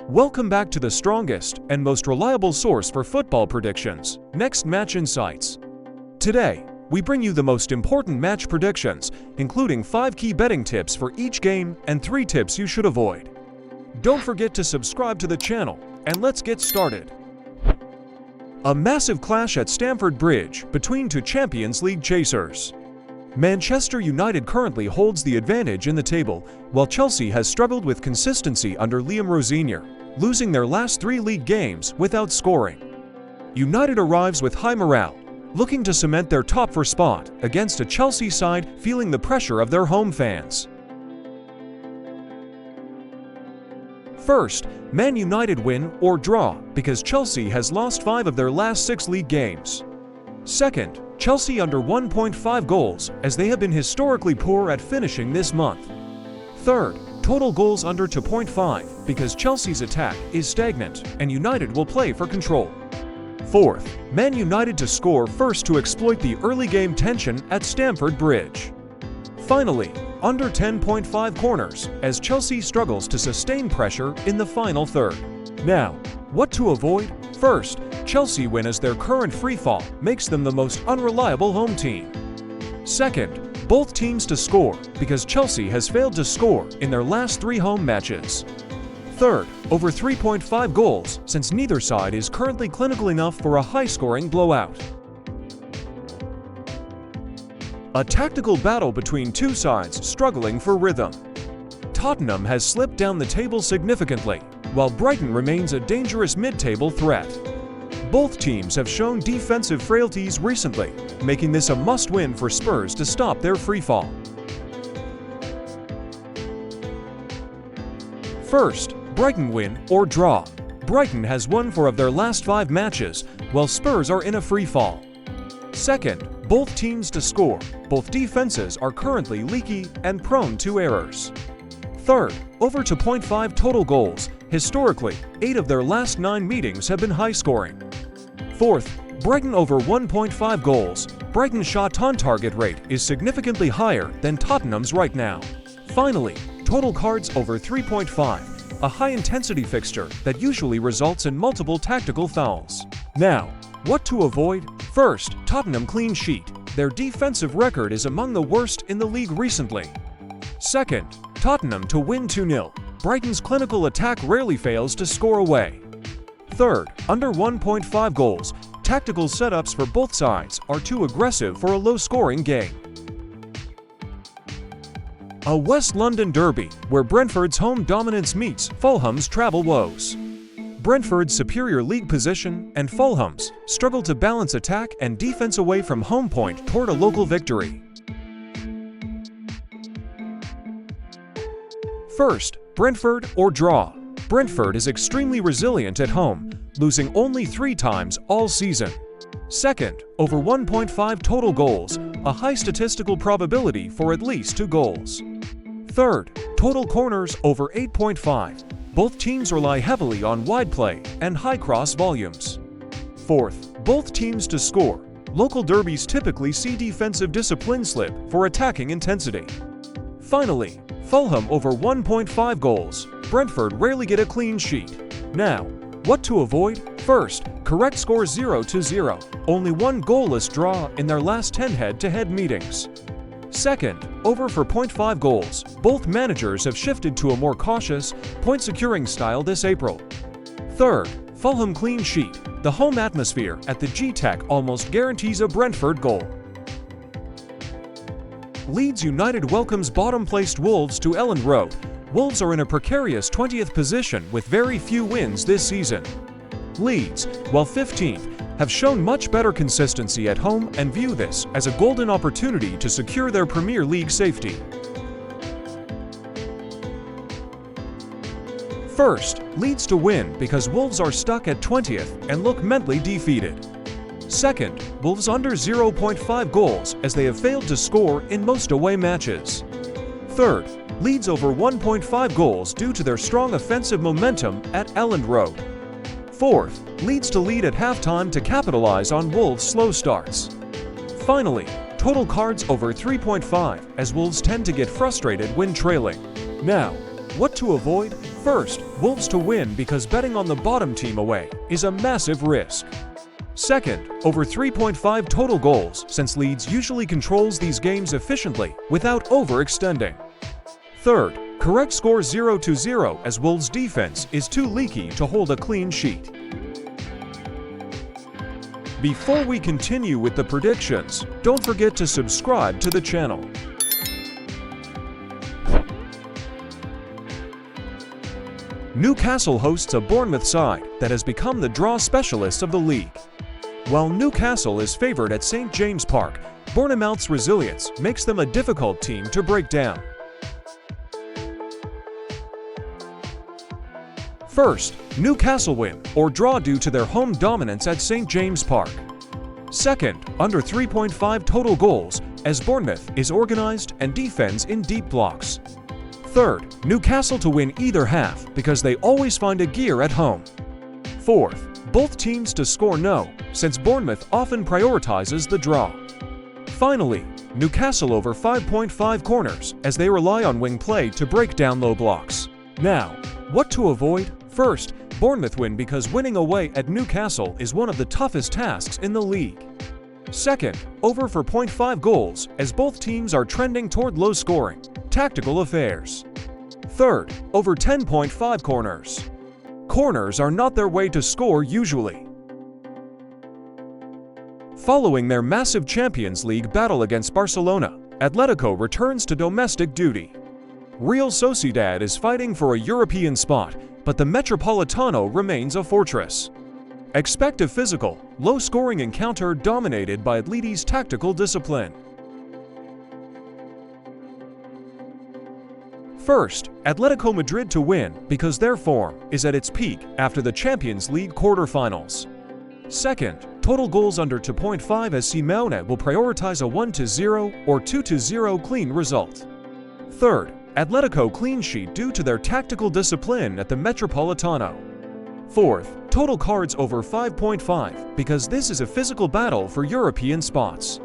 Welcome back to the strongest and most reliable source for football predictions, Next Match Insights. Today, we bring you the most important match predictions, including 5 key betting tips for each game and 3 tips you should avoid. Don't forget to subscribe to the channel, and let's get started. A massive clash at Stamford Bridge between two Champions League chasers. Manchester United currently holds the advantage in the table, while Chelsea has struggled with consistency under Liam Rosenior, losing their last 3 league games without scoring. United arrives with high morale, looking to cement their top 4 spot against a Chelsea side feeling the pressure of their home fans. First, Man United win or draw because Chelsea has lost 5 of their last 6 league games. Second, Chelsea under 1.5 goals as they have been historically poor at finishing this month. Third, total goals under 2.5 because Chelsea's attack is stagnant and United will play for control. Fourth, Man United to score first to exploit the early game tension at Stamford Bridge. Finally, under 10.5 corners as Chelsea struggles to sustain pressure in the final third. Now, what to avoid? First, Chelsea win as their current freefall makes them the most unreliable home team. Second, both teams to score because Chelsea has failed to score in their last 3 home matches. Third, over 3.5 goals since neither side is currently clinical enough for a high-scoring blowout. A tactical battle between two sides struggling for rhythm. Tottenham has slipped down the table significantly, while Brighton remains a dangerous mid-table threat. Both teams have shown defensive frailties recently, making this a must-win for Spurs to stop their freefall. First, Brighton win or draw. Brighton has won 4 of their last 5 matches, while Spurs are in a freefall. Second, both teams to score. Both defenses are currently leaky and prone to errors. Third, over 2.5 total goals. Historically, 8 of their last 9 meetings have been high-scoring. Fourth, Brighton over 1.5 goals. Brighton's shot on target rate is significantly higher than Tottenham's right now. Finally, total cards over 3.5, a high-intensity fixture that usually results in multiple tactical fouls. Now, what to avoid? First, Tottenham clean sheet. Their defensive record is among the worst in the league recently. Second, Tottenham to win 2-0. Brighton's clinical attack rarely fails to score away. Third, under 1.5 goals. Tactical setups for both sides are too aggressive for a low-scoring game. A West London derby, where Brentford's home dominance meets Fulham's travel woes. Brentford's superior league position and Fulham's struggle to balance attack and defense away from home point toward a local victory. First, Brentford or draw. Brentford is extremely resilient at home, losing only 3 times all season. Second, over 1.5 total goals, a high statistical probability for at least 2 goals. Third, total corners over 8.5. Both teams rely heavily on wide play and high cross volumes. Fourth, both teams to score. Local derbies typically see defensive discipline slip for attacking intensity. Finally, Fulham over 1.5 goals. Brentford rarely get a clean sheet. Now, what to avoid? First, correct score 0-0. Only 1 goalless draw in their last 10 head-to-head meetings. Second, over 4.5 goals. Both managers have shifted to a more cautious, point-securing style this April. Third, Fulham clean sheet. The home atmosphere at the G-Tech almost guarantees a Brentford goal. Leeds United welcomes bottom-placed Wolves to Elland Road. Wolves are in a precarious 20th position with very few wins this season. Leeds, while 15th, have shown much better consistency at home and view this as a golden opportunity to secure their Premier League safety. First, Leeds to win because Wolves are stuck at 20th and look mentally defeated. Second, Wolves under 0.5 goals as they have failed to score in most away matches. Third, Leeds over 1.5 goals due to their strong offensive momentum at Elland Road. Fourth, Leeds to lead at halftime to capitalize on Wolves' slow starts. Finally, total cards over 3.5 as Wolves tend to get frustrated when trailing. Now, what to avoid? First, Wolves to win because betting on the bottom team away is a massive risk. Second, over 3.5 total goals since Leeds usually controls these games efficiently without overextending. Third, correct score 0-0 as Wolves' defense is too leaky to hold a clean sheet. Before we continue with the predictions, don't forget to subscribe to the channel. Newcastle hosts a Bournemouth side that has become the draw specialists of the league. While Newcastle is favored at St. James Park, Bournemouth's resilience makes them a difficult team to break down. First, Newcastle win or draw due to their home dominance at St. James Park. Second, under 3.5 total goals as Bournemouth is organized and defends in deep blocks. Third, Newcastle to win either half because they always find a gear at home. Fourth, both teams to score no, since Bournemouth often prioritizes the draw. Finally, Newcastle over 5.5 corners as they rely on wing play to break down low blocks. Now, what to avoid? First, Bournemouth win because winning away at Newcastle is one of the toughest tasks in the league. Second, over for 0.5 goals as both teams are trending toward low scoring, tactical affairs. Third, over 10.5 corners. Corners are not their way to score usually. Following their massive Champions League battle against Barcelona, Atletico returns to domestic duty. Real Sociedad is fighting for a European spot, but the Metropolitano remains a fortress. Expect a physical, low-scoring encounter dominated by Atleti's tactical discipline. First, Atletico Madrid to win because their form is at its peak after the Champions League quarterfinals. Second, total goals under 2.5 as Simeone will prioritize a 1-0 or 2-0 clean result. Third, Atletico clean sheet due to their tactical discipline at the Metropolitano. Fourth, total cards over 5.5 because this is a physical battle for European spots.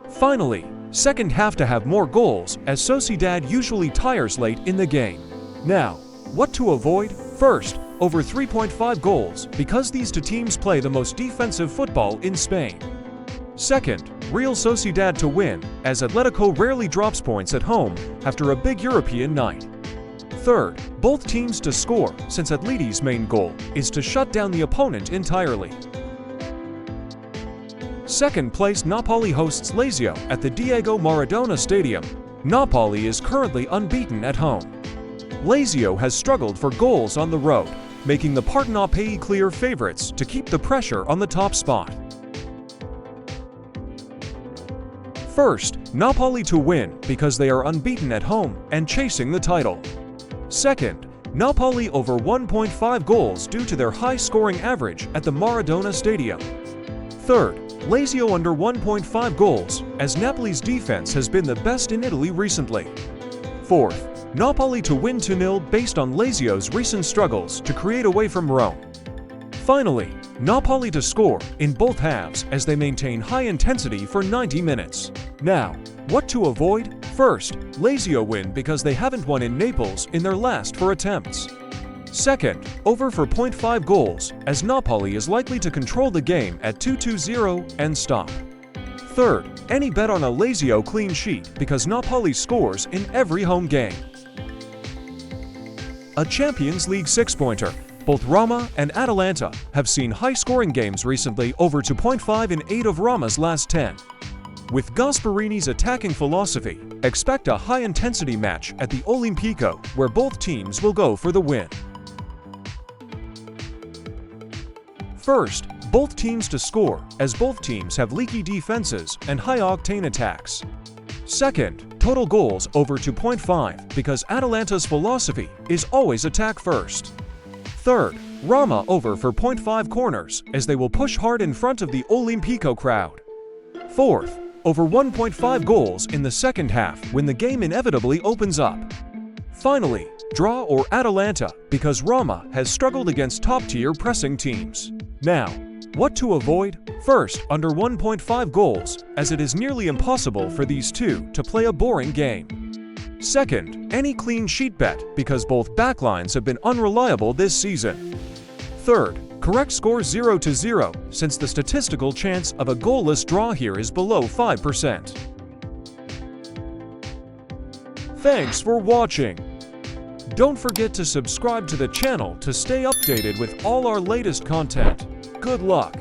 Finally, second half to have more goals as Sociedad usually tires late in the game. Now, what to avoid? First, over 3.5 goals because these two teams play the most defensive football in Spain. Second, Real Sociedad to win as Atletico rarely drops points at home after a big European night. Third, both teams to score since Atleti's main goal is to shut down the opponent entirely. Second place, Napoli hosts Lazio at the Diego Maradona Stadium. Napoli is currently unbeaten at home. Lazio has struggled for goals on the road, making the Partenopei clear favorites to keep the pressure on the top spot. First, Napoli to win because they are unbeaten at home and chasing the title. Second, Napoli over 1.5 goals due to their high scoring average at the Maradona Stadium. Third, Lazio under 1.5 goals as Napoli's defense has been the best in Italy recently. Fourth, Napoli to win 2-0 based on Lazio's recent struggles to create away from Rome. Finally, Napoli to score in both halves as they maintain high intensity for 90 minutes. Now, what to avoid? First, Lazio win because they haven't won in Naples in their last 4 attempts. Second, over for 0.5 goals as Napoli is likely to control the game at 2-0 and stop. Third, any bet on a Lazio clean sheet because Napoli scores in every home game. A Champions League 6-pointer. Both Roma and Atalanta have seen high-scoring games recently over 2.5 in 8 of Roma's last 10. With Gasparini's attacking philosophy, expect a high-intensity match at the Olimpico where both teams will go for the win. First, both teams to score as both teams have leaky defenses and high-octane attacks. Second, total goals over 2.5 because Atalanta's philosophy is always attack first. Third, Roma over for 0.5 corners as they will push hard in front of the Olimpico crowd. Fourth, over 1.5 goals in the second half when the game inevitably opens up. Finally, draw or Atalanta because Roma has struggled against top-tier pressing teams. Now, what to avoid? First, under 1.5 goals as it is nearly impossible for these two to play a boring game. Second, any clean sheet bet because both backlines have been unreliable this season. Third, correct score 0-0 since the statistical chance of a goalless draw here is below 5%. Thanks for watching. Don't forget to subscribe to the channel to stay updated with all our latest content. Good luck!